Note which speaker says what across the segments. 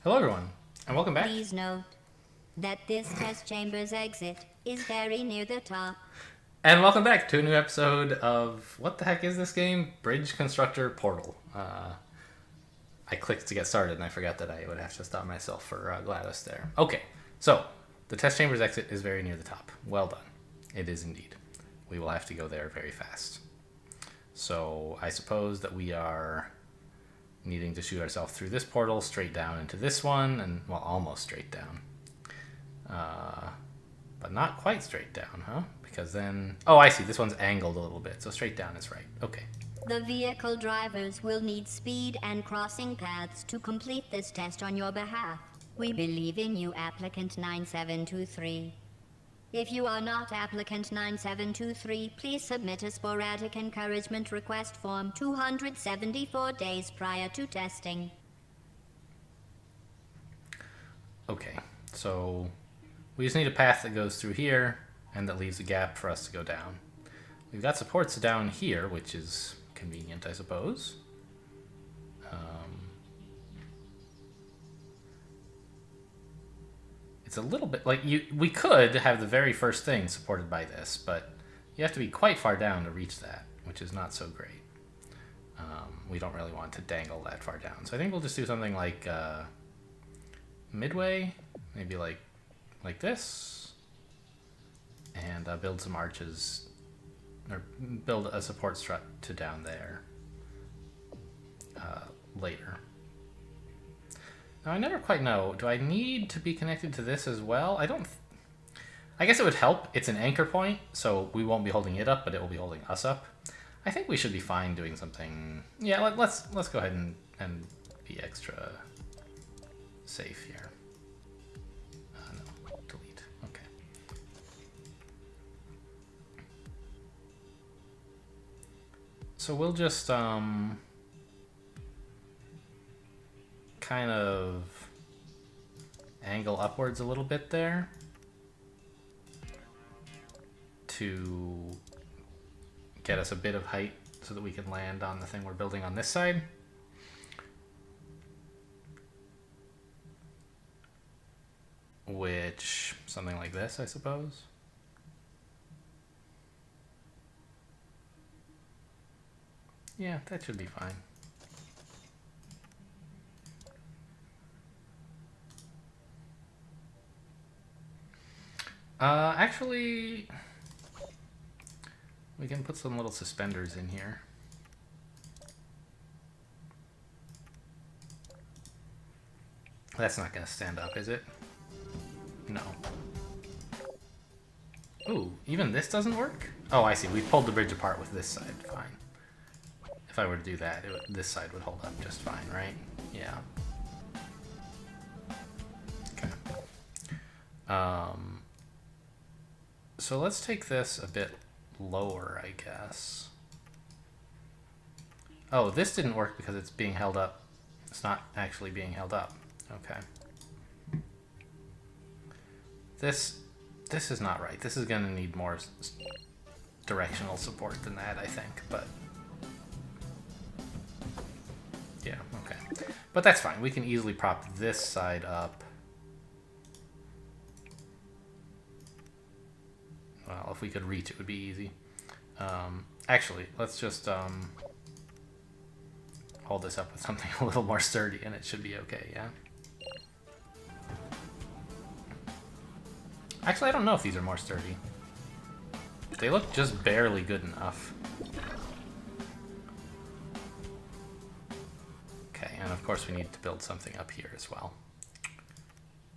Speaker 1: Hello everyone, and welcome back.
Speaker 2: Please note that this test chamber's exit is very near the top.
Speaker 1: And welcome back to a new episode of, what the heck is this game? Bridge Constructor Portal. I clicked to get started and I forgot that I would have to stop myself for GLaDOS there. Okay, so the test chamber's exit is very near the top. Well done. It is indeed. We will have to go there very fast. So I suppose that we are needing to shoot ourselves through this portal straight down into this one, and well, almost straight down, but not quite straight down, huh? Because then, oh, I see, this one's angled a little bit, so straight down is right. Okay.
Speaker 2: The vehicle drivers will need speed and crossing paths to complete this test on your behalf. We believe in you, applicant 9723. If you are not applicant 9723, please submit a sporadic encouragement request form 274 days prior to testing.
Speaker 1: Okay, so we just need a path that goes through here and that leaves a gap for us to go down. We've got supports down here, which is convenient, I suppose. It's a little bit like we could have the very first thing supported by this, but you have to be quite far down to reach that, which is not so great. We don't really want to dangle that far down, so I think we'll just do something like midway, maybe like this, and build some arches, or build a support strut to down there later. Now, I never quite know, do I need to be connected to this as well? I guess it would help. It's an anchor point, so we won't be holding it up, but it will be holding us up. I think we should be fine doing something. Yeah, let's go ahead and be extra safe here. No, delete. Okay. So we'll just kind of angle upwards a little bit there to get us a bit of height so that we can land on the thing we're building on this side. Which, something like this, I suppose. Yeah, that should be fine. Actually, we can put some little suspenders in here. That's not going to stand up, is it? No. Ooh, even this doesn't work? Oh, I see. We pulled the bridge apart with this side. Fine. If I were to do that, this side would hold up just fine, right? Yeah. Okay. So let's take this a bit lower, I guess. Oh, this didn't work because it's being held up. It's not actually being held up. Okay. This is not right. This is going to need more directional support than that, I think, but yeah, okay. But that's fine. We can easily prop this side up. Well, if we could reach, it would be easy. Actually, let's just hold this up with something a little more sturdy, and it should be okay, yeah? Actually, I don't know if these are more sturdy. They look just barely good enough. Okay, and of course we need to build something up here as well.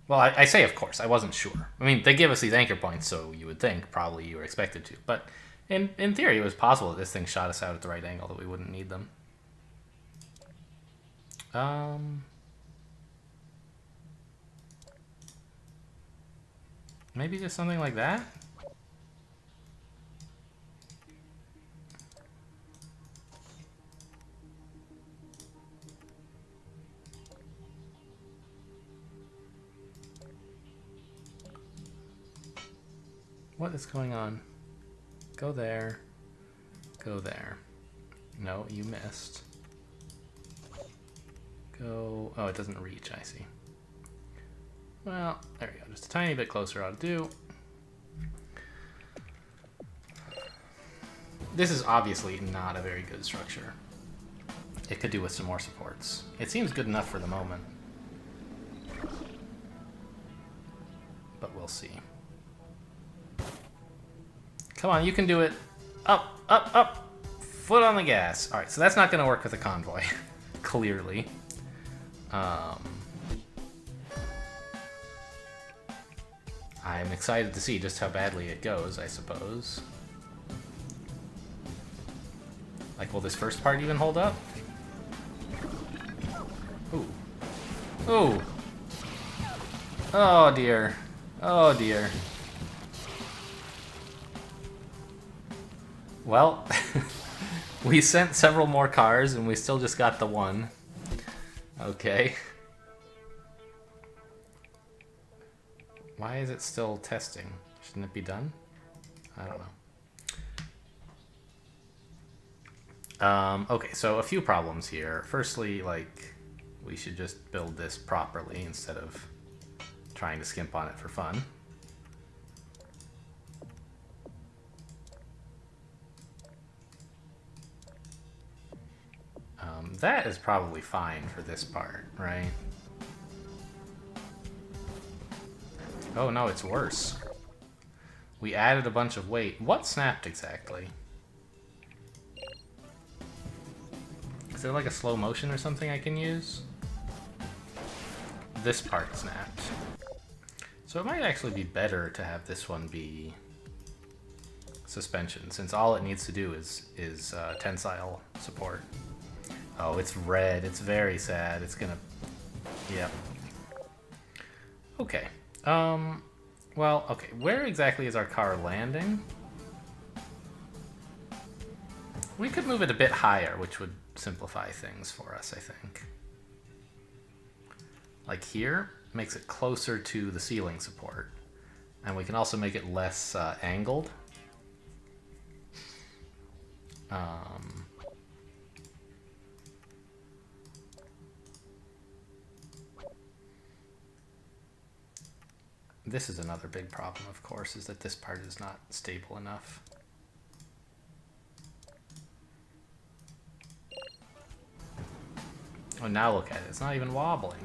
Speaker 1: Well, I say of course, I wasn't sure. I mean, they give us these anchor points, so you would think probably you were expected to. But in theory, it was possible that this thing shot us out at the right angle, that we wouldn't need them. Maybe just something like that? What is going on? Go there. Go there. No, you missed. Go... Oh, it doesn't reach, I see. Well, there we go. Just a tiny bit closer ought to do. This is obviously not a very good structure. It could do with some more supports. It seems good enough for the moment. But we'll see. Come on, you can do it. Up, up, up. Foot on the gas. All right, so that's not going to work with a convoy, clearly. I'm excited to see just how badly it goes, I suppose. Like, will this first part even hold up? Ooh. Ooh. Oh, dear. Oh, dear. Well, we sent several more cars, and we still just got the one. Okay. Why is it still testing? Shouldn't it be done? I don't know. Okay, so a few problems here. Firstly, like, we should just build this properly instead of trying to skimp on it for fun. That is probably fine for this part, right? Oh no, it's worse. We added a bunch of weight. What snapped exactly? Is there like a slow motion or something I can use? This part snapped. So it might actually be better to have this one be suspension, since all it needs to do is tensile support. Oh, it's red. It's very sad. It's gonna... Yep. Okay. Well, okay. Where exactly is our car landing? We could move it a bit higher, which would simplify things for us, I think. Like here, makes it closer to the ceiling support. And we can also make it less angled. This is another big problem, of course, is that this part is not stable enough. Oh, now look at it. It's not even wobbling.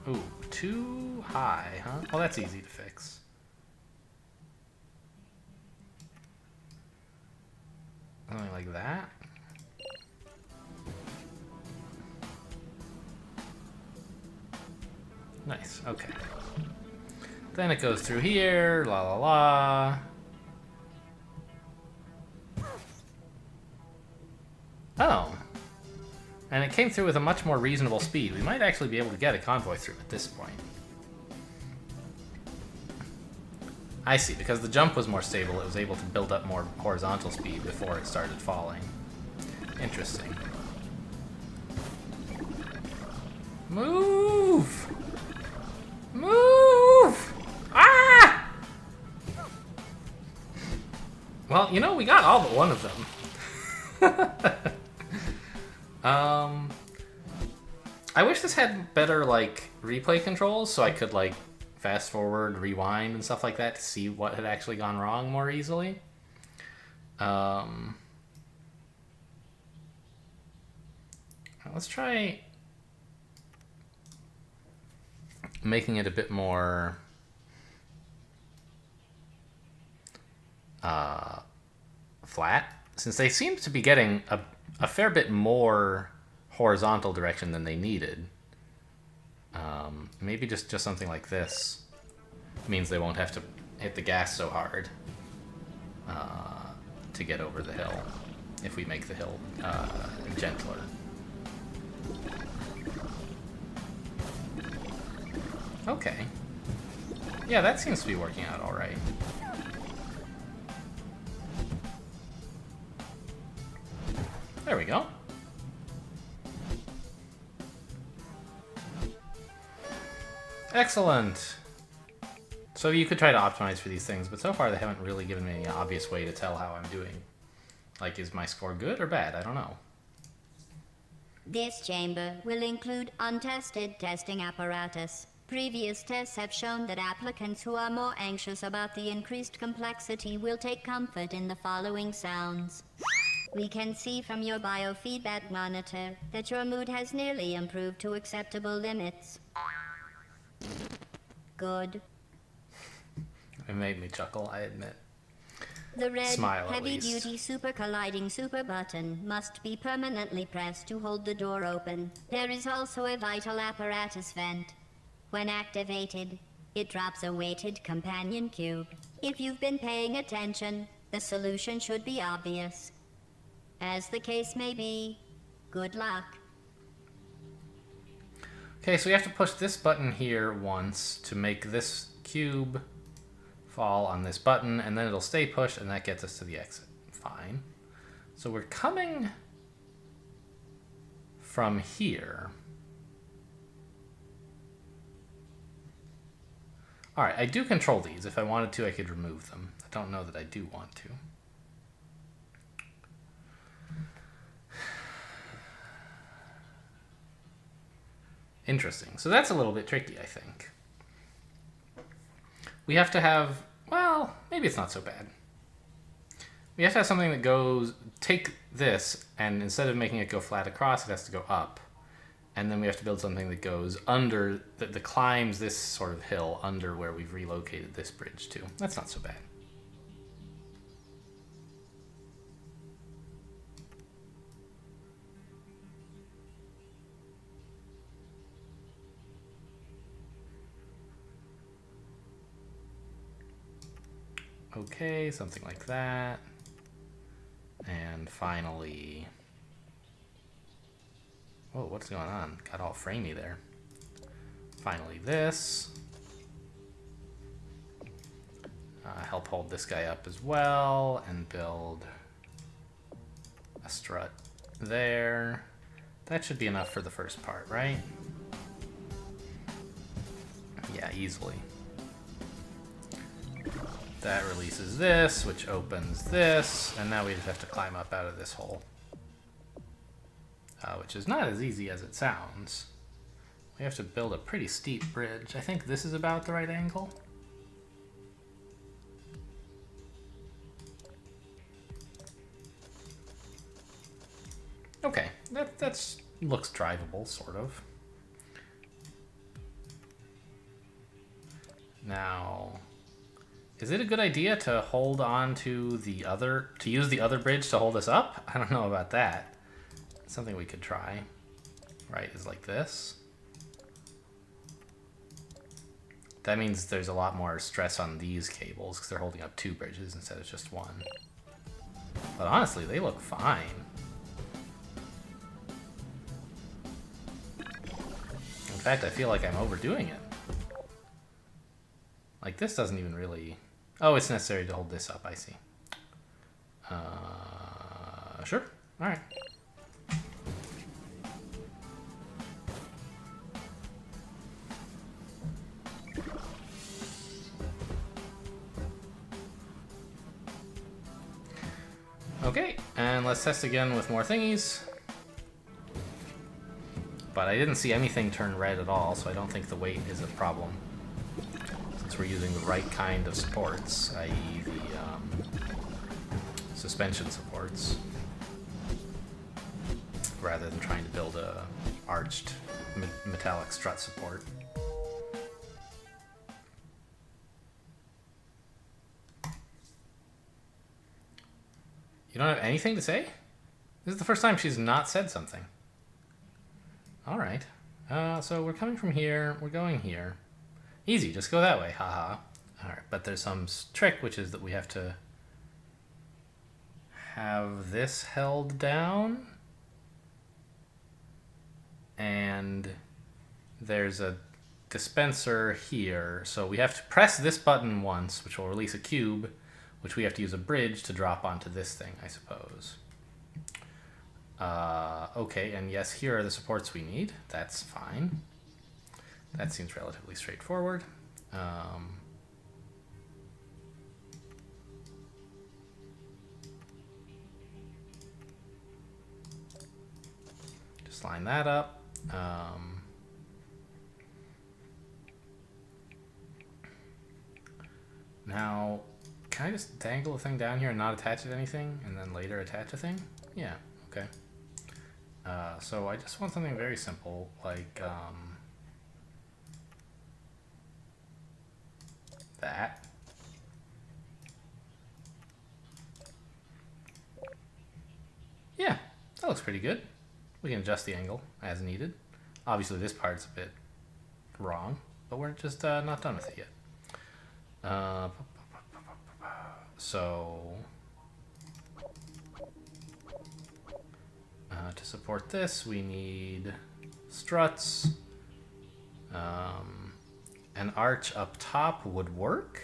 Speaker 1: Ooh, too high, huh? Oh, that's easy to fix. Something like that. Nice, okay. Then it goes through here, la la la. Oh. And it came through with a much more reasonable speed. We might actually be able to get a convoy through at this point. I see, because the jump was more stable, it was able to build up more horizontal speed before it started falling. Interesting. Move! Move! Ah! Well, you know, we got all but one of them. I wish this had better, like, replay controls, so I could, like, fast forward, rewind, and stuff like that to see what had actually gone wrong more easily. Let's try making it a bit more flat, since they seem to be getting a fair bit more horizontal direction than they needed. Maybe just something like this means they won't have to hit the gas so hard to get over the hill, if we make the hill gentler. Okay. Yeah, that seems to be working out all right. There we go. Excellent. So you could try to optimize for these things, but so far they haven't really given me any obvious way to tell how I'm doing. Like, is my score good or bad? I don't know.
Speaker 2: This chamber will include untested testing apparatus. Previous tests have shown that applicants who are more anxious about the increased complexity will take comfort in the following sounds. We can see from your biofeedback monitor that your mood has nearly improved to acceptable limits. Good.
Speaker 1: It made me chuckle, I admit.
Speaker 2: The red,
Speaker 1: Smile, at
Speaker 2: heavy-duty super colliding super button must be permanently pressed to hold the door open. There is also a vital apparatus vent. When activated, it drops a weighted companion cube. If you've been paying attention, the solution should be obvious. As the case may be, good luck.
Speaker 1: Okay, so we have to push this button here once to make this cube fall on this button, and then it'll stay pushed, and that gets us to the exit. Fine. So we're coming from here. Alright, I do control these. If I wanted to, I could remove them. I don't know that I do want to. Interesting. So that's a little bit tricky, I think. We have to have, well, maybe it's not so bad. We have to have something that goes, take this, and instead of making it go flat across, it has to go up. And then we have to build something that goes under, that climbs this sort of hill under where we've relocated this bridge to. That's not so bad. Okay, something like that. And finally... Whoa, what's going on? Got all framey there. Finally this. Help hold this guy up as well, and build a strut there. That should be enough for the first part, right? Yeah, easily. That releases this, which opens this, and now we just have to climb up out of this hole. Which is not as easy as it sounds. We have to build a pretty steep bridge. I think this is about the right angle. Okay, that looks drivable, sort of. Now, is it a good idea to hold on to the other, to use the other bridge to hold us up? I don't know about that. Something we could try, right, is like this. That means there's a lot more stress on these cables because they're holding up two bridges instead of just one. But honestly, they look fine. In fact, I feel like I'm overdoing it. Like, this doesn't even really... Oh, it's necessary to hold this up, I see. Sure. All right. Okay, and let's test again with more thingies. But I didn't see anything turn red at all, so I don't think the weight is a problem. Since we're using the right kind of supports, i.e. the suspension supports, rather than trying to build a arched metallic strut support. You don't have anything to say? This is the first time she's not said something. All right. So we're coming from here. We're going here. Easy. Just go that way. Haha. All right. But there's some trick, which is that we have to have this held down. And there's a dispenser here. So we have to press this button once, which will release a cube, which we have to use a bridge to drop onto this thing, I suppose. Okay, and yes, here are the supports we need. That's fine. That seems relatively straightforward. Just line that up. Now, can I just dangle a thing down here and not attach it to anything, and then later attach a thing? Yeah, okay. So I just want something very simple, like that. Yeah, that looks pretty good. We can adjust the angle as needed. Obviously this part's a bit wrong, but we're just not done with it yet. So to support this, we need struts. An arch up top would work,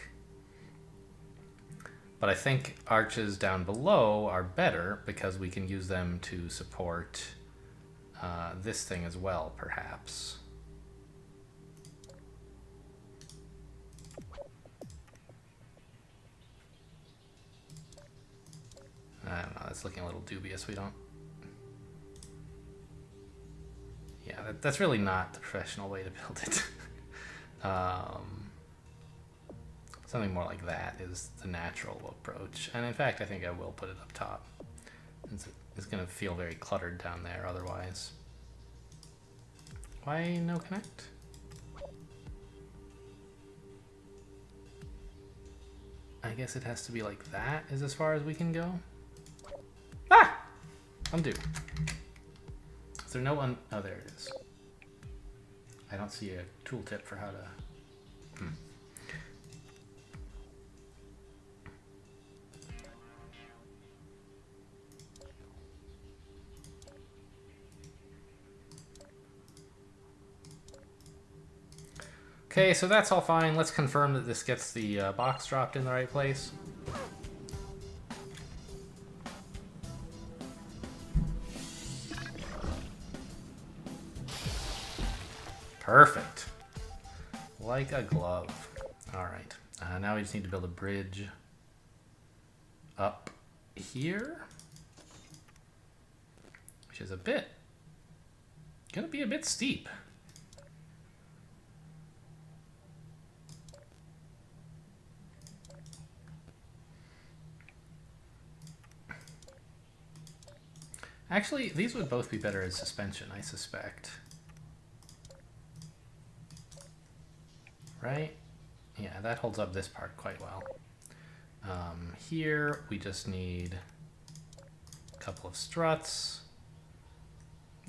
Speaker 1: but I think arches down below are better because we can use them to support this thing as well, perhaps. I don't know, that's looking a little dubious. We don't... Yeah, that's really not the professional way to build it. Something more like that is the natural approach. And in fact, I think I will put it up top. It's going to feel very cluttered down there otherwise. Why no connect? I guess it has to be like that is as far as we can go. Ah! Undo. Is there no oh, there it is. I don't see a tooltip for how to... Okay, so that's all fine. Let's confirm that this gets the box dropped in the right place. Perfect. Like a glove. All right. Now we just need to build a bridge up here, which is gonna be a bit steep. Actually, these would both be better as suspension, I suspect. Right? Yeah, that holds up this part quite well. Here, we just need a couple of struts.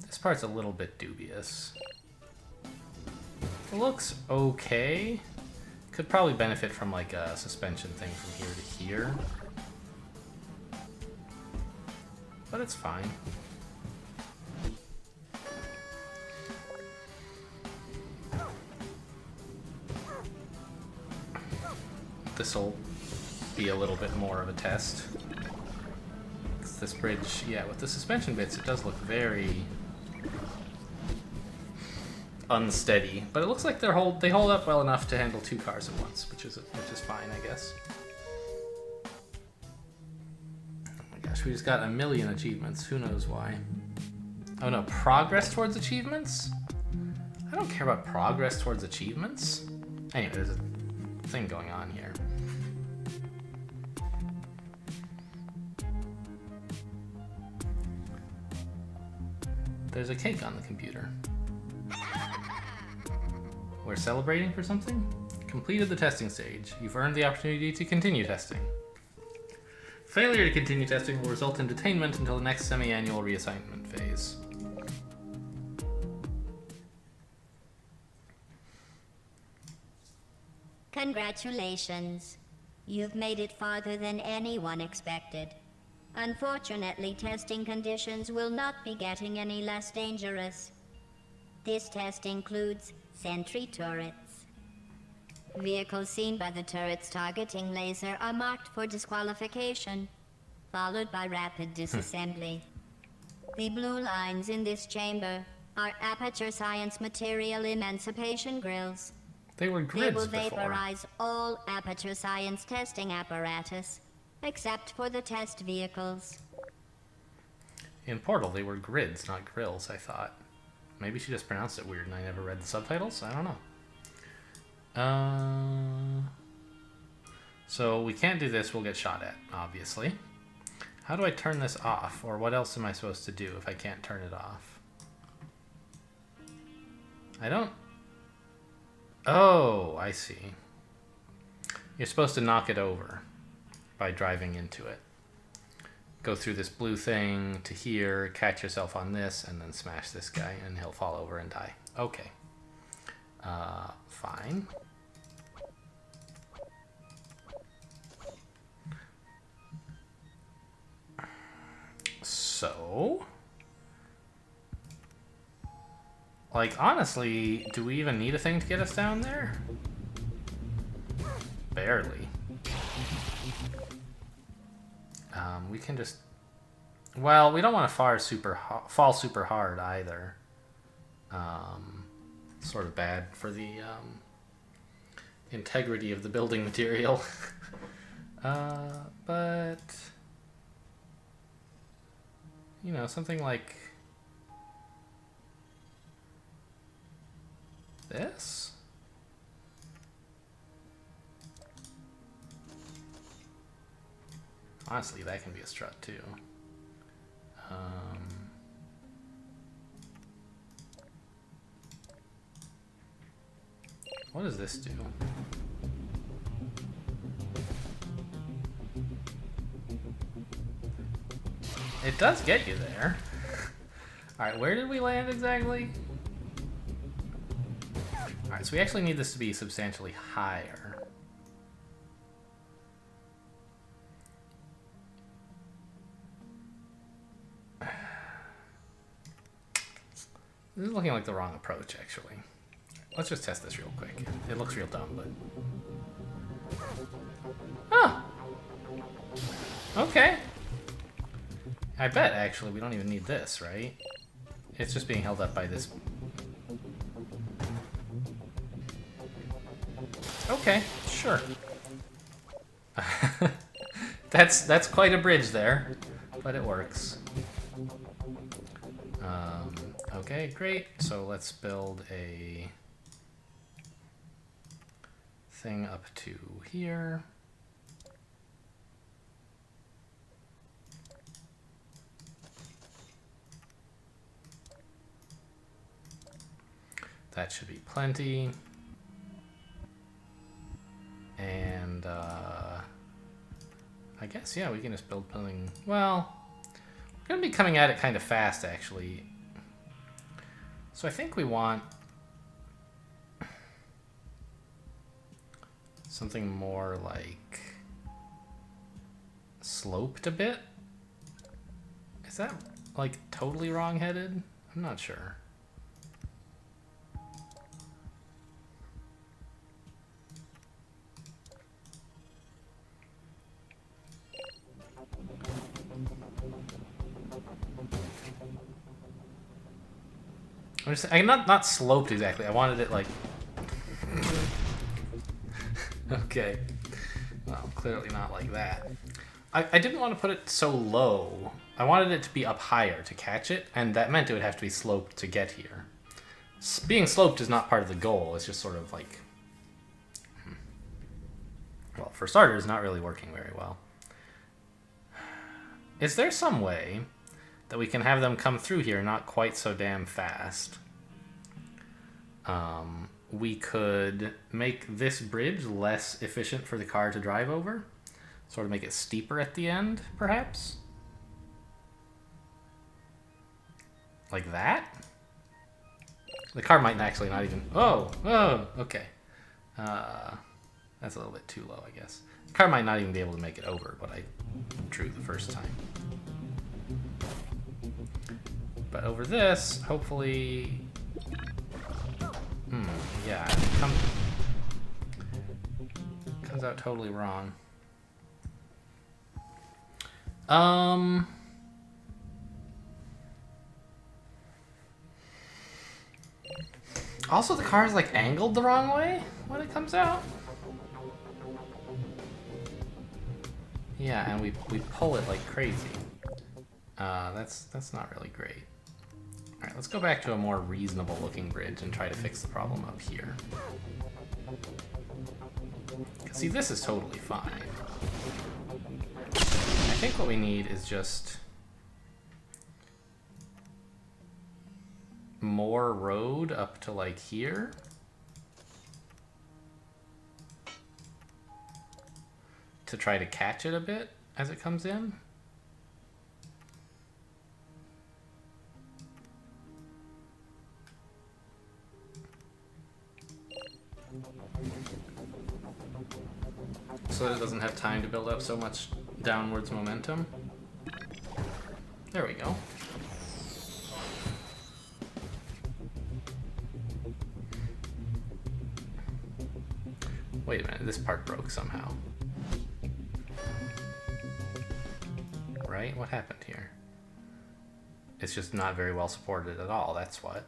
Speaker 1: This part's a little bit dubious. It looks okay. Could probably benefit from like a suspension thing from here to here. But it's fine. This'll be a little bit more of a test. This bridge, yeah, with the suspension bits, it does look very unsteady, but it looks like they hold up well enough to handle 2 cars at once, which is fine, I guess. Oh my gosh, we just got a million achievements. Who knows why? Oh no, progress towards achievements? I don't care about progress towards achievements. Anyway, there's a thing going on here. There's a cake on the computer. We're celebrating for something? Completed the testing stage. You've earned the opportunity to continue testing. Failure to continue testing will result in detainment until the next semi-annual reassignment phase.
Speaker 2: Congratulations. You've made it farther than anyone expected. Unfortunately, testing conditions will not be getting any less dangerous. This test includes sentry turrets. Vehicles seen by the turret's targeting laser are marked for disqualification, followed by rapid disassembly. The blue lines in this chamber are Aperture Science Material Emancipation Grills.
Speaker 1: They were grids
Speaker 2: They will
Speaker 1: before.
Speaker 2: vaporize all Aperture Science testing apparatus, except for the test vehicles.
Speaker 1: In Portal, they were grids, not grills, I thought. Maybe she just pronounced it weird and I never read the subtitles? I don't know. So we can't do this, we'll get shot at, obviously. How do I turn this off? Or what else am I supposed to do if I can't turn it off? I don't... Oh, I see. You're supposed to knock it over by driving into it. Go through this blue thing to here, catch yourself on this, and then smash this guy, and he'll fall over and die. Okay. Fine. So... Like, honestly, do we even need a thing to get us down there? Barely. We can just... Well, we don't want to fall super hard either. Sort of bad for the integrity of the building material. But... You know, something like... this? Honestly, that can be a strut too. What does this do? It does get you there. Alright, where did we land exactly? Alright, so we actually need this to be substantially higher. This is looking like the wrong approach, actually. Let's just test this real quick. It looks real dumb, but... Huh! Okay. I bet, actually, we don't even need this, right? It's just being held up by this... Okay, sure. That's quite a bridge there, but it works. Okay, great. So let's build a thing up to here. That should be plenty. And I guess, yeah, we can just build something. Well, we're going to be coming at it kind of fast, actually. So I think we want something more like sloped a bit. Is that like totally wrong-headed? I'm not sure. I'm not sloped exactly. I wanted it like... Okay. Well, clearly not like that. I didn't want to put it so low. I wanted it to be up higher to catch it, and that meant it would have to be sloped to get here. Being sloped is not part of the goal. It's just sort of like... Well, for starters, not really working very well. Is there some way that we can have them come through here not quite so damn fast? We could make this bridge less efficient for the car to drive over. Sort of make it steeper at the end, perhaps? Like that? The car might actually not even... Oh, okay. That's a little bit too low, I guess. The car might not even be able to make it over what I drew the first time. But over this, hopefully... yeah, it comes out totally wrong. Also, the car is like angled the wrong way when it comes out. Yeah, and we pull it like crazy. That's not really great. All right, let's go back to a more reasonable looking bridge and try to fix the problem up here. Because See, this is totally fine. I think what we need is just more road up to like here. To try to catch it a bit as it comes in. So that it doesn't have time to build up so much downwards momentum. There we go. Wait a minute, this part broke somehow. Right? What happened here? It's just not very well supported at all, that's what.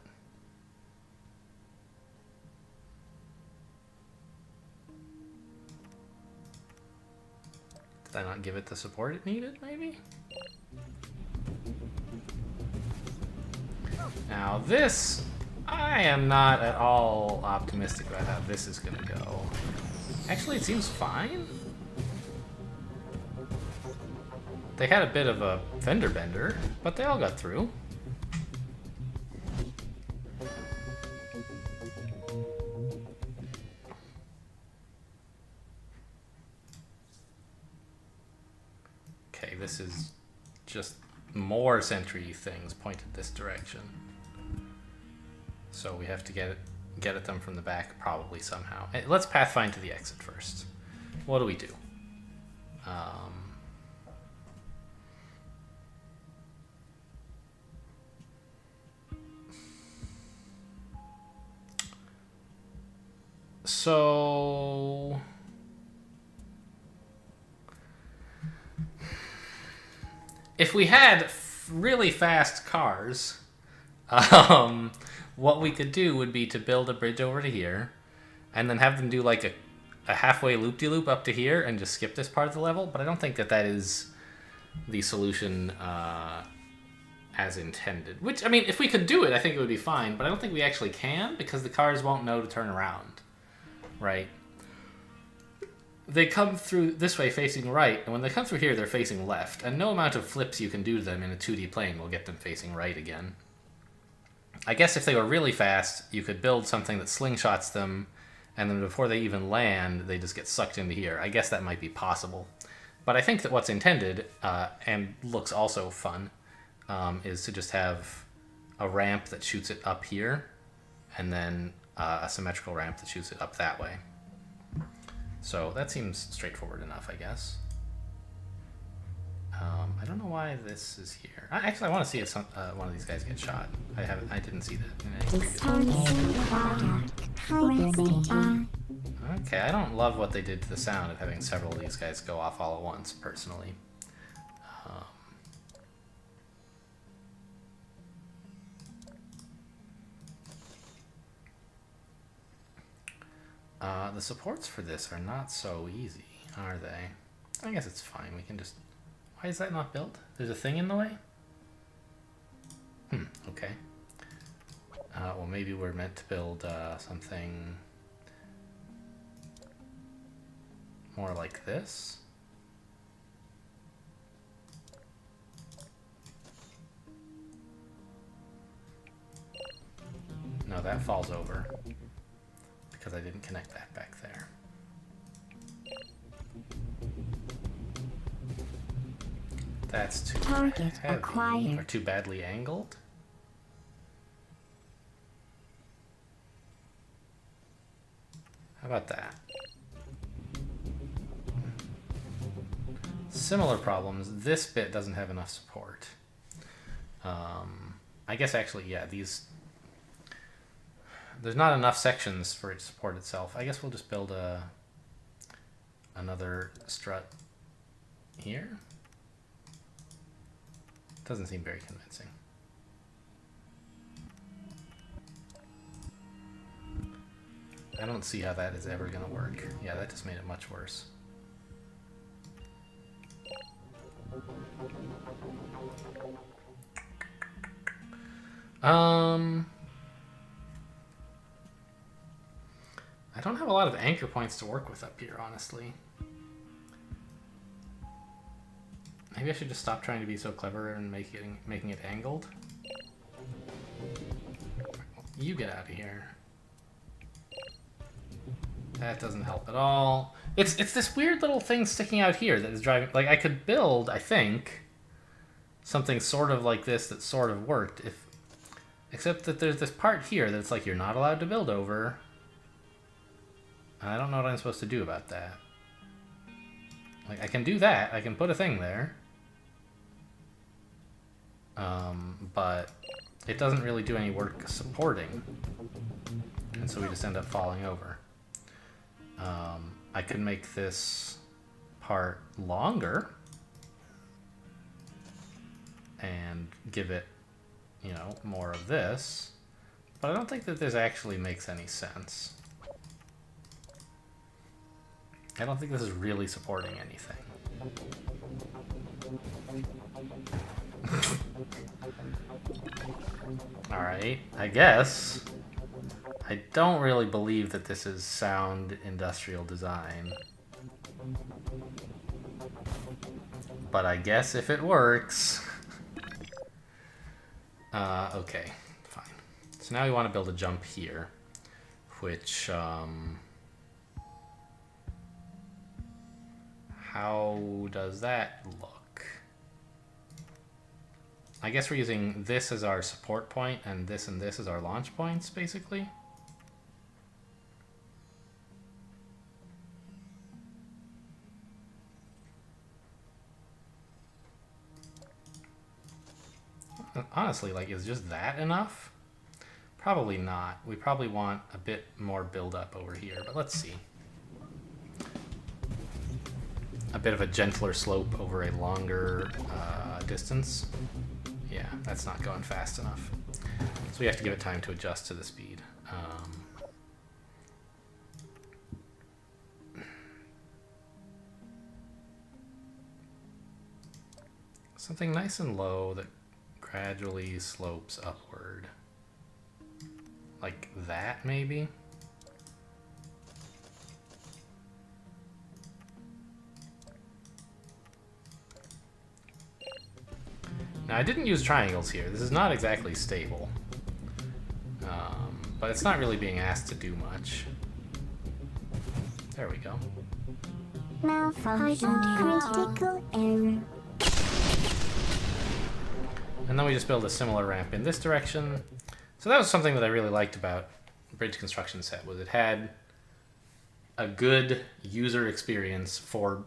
Speaker 1: Did I not give it the support it needed, maybe? Now this, I am not at all optimistic about how this is gonna go. Actually, it seems fine. They had a bit of a fender bender, but they all got through. Okay, this is just more sentry things pointed this direction. So we have to get at them from the back probably somehow. Let's pathfind to the exit first. What do we do? So if we had really fast cars, what we could do would be to build a bridge over to here and then have them do like a halfway loop-de-loop up to here and just skip this part of the level, but I don't think that that is the solution as intended. Which, I mean, if we could do it, I think it would be fine, but I don't think we actually can because the cars won't know to turn around, right? They come through this way facing right, and when they come through here, they're facing left, and no amount of flips you can do to them in a 2D plane will get them facing right again. I guess if they were really fast, you could build something that slingshots them, and then before they even land, they just get sucked into here. I guess that might be possible. But I think that what's intended, and looks also fun, is to just have a ramp that shoots it up here, and then a symmetrical ramp that shoots it up that way. So that seems straightforward enough, I guess. I don't know why this is here. Actually, I want to see if one of these guys get shot. I didn't see that in any previous. Okay, I don't love what they did to the sound of having several of these guys go off all at once, personally. The supports for this are not so easy, are they? I guess it's fine. We can just... Why is that not built? There's a thing in the way? Okay. Well, maybe we're meant to build something more like this. No, that falls over because I didn't connect that back there. That's too heavy or too badly angled. How about that? Similar problems. This bit doesn't have enough support. I guess actually, yeah, these... There's not enough sections for it to support itself. I guess we'll just build another strut here. Doesn't seem very convincing. I don't see how that is ever going to work. Yeah, that just made it much worse. I don't have a lot of anchor points to work with up here, honestly. Maybe I should just stop trying to be so clever and making it angled. You get out of here. That doesn't help at all. It's this weird little thing sticking out here that is driving... Like, I could build, I think, something sort of like this that sort of worked, if... Except that there's this part here that's like you're not allowed to build over. I don't know what I'm supposed to do about that. Like, I can do that. I can put a thing there. But it doesn't really do any work supporting. And so we just end up falling over. I could make this part longer and give it, you know, more of this. But I don't think that this actually makes any sense. I don't think this is really supporting anything. Alright, I guess. I don't really believe that this is sound industrial design. But I guess if it works... okay, fine. So now we want to build a jump here, which, how does that look? I guess we're using this as our support point and this as our launch points, basically. Honestly, like, is just that enough? Probably not. We probably want a bit more build-up over here, but let's see. A bit of a gentler slope over a longer distance. Yeah, that's not going fast enough. So we have to give it time to adjust to the speed. Something nice and low that gradually slopes upward. Like that, maybe? Now, I didn't use triangles here. This is not exactly stable. But it's not really being asked to do much. There we go.
Speaker 3: Malfunction, critical error.
Speaker 1: And then we just build a similar ramp in this direction. So that was something that I really liked about Bridge Construction Set, was it had a good user experience for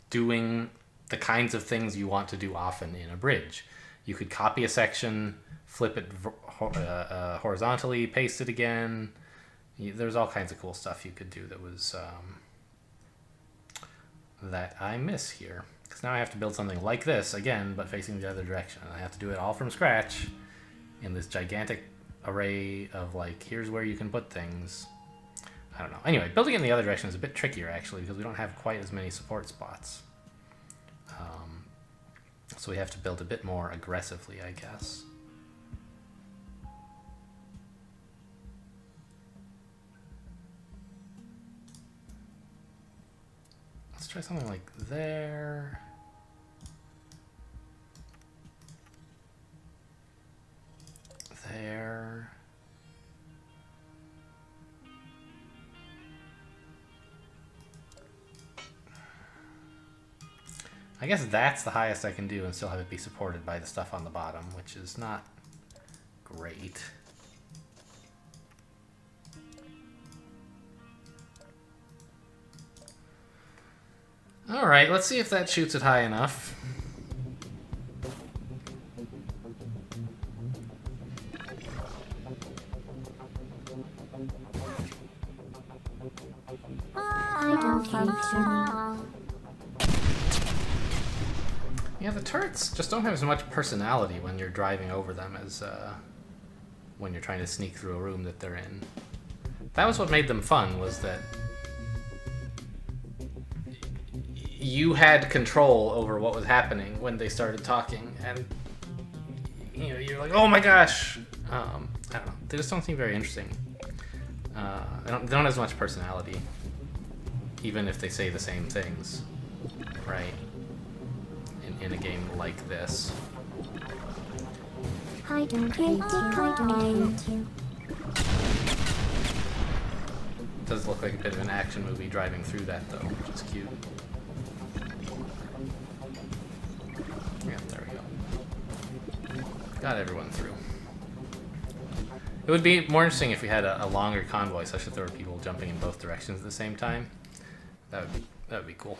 Speaker 1: doing the kinds of things you want to do often in a bridge. You could copy a section, flip it horizontally, paste it again. There's all kinds of cool stuff you could do that was that I miss here. Because now I have to build something like this again, but facing the other direction. I have to do it all from scratch in this gigantic array of, like, here's where you can put things. I don't know. Anyway, building it in the other direction is a bit trickier, actually, because we don't have quite as many support spots. So we have to build a bit more aggressively, I guess. Let's try something like there. There. I guess that's the highest I can do and still have it be supported by the stuff on the bottom, which is not great. Alright, let's see if that shoots it high enough.
Speaker 3: I don't think so.
Speaker 1: Yeah, the turrets just don't have as much personality when you're driving over them as when you're trying to sneak through a room that they're in. That was what made them fun, was that you had control over what was happening when they started talking, and you know, you're like, oh my gosh! I don't know, they just don't seem very interesting. They don't have as much personality, even if they say the same things, right? In a game like this.
Speaker 3: I don't hate you, I don't hate you.
Speaker 1: It does look like a bit of an action movie driving through that, though, which is cute. Yeah, there we go. Got everyone through. It would be more interesting if we had a longer convoy, such that there were people jumping in both directions at the same time. That would be cool.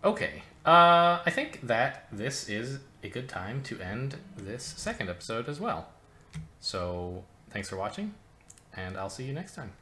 Speaker 1: Okay, I think that this is a good time to end this second episode as well. So, thanks for watching, and I'll see you next time.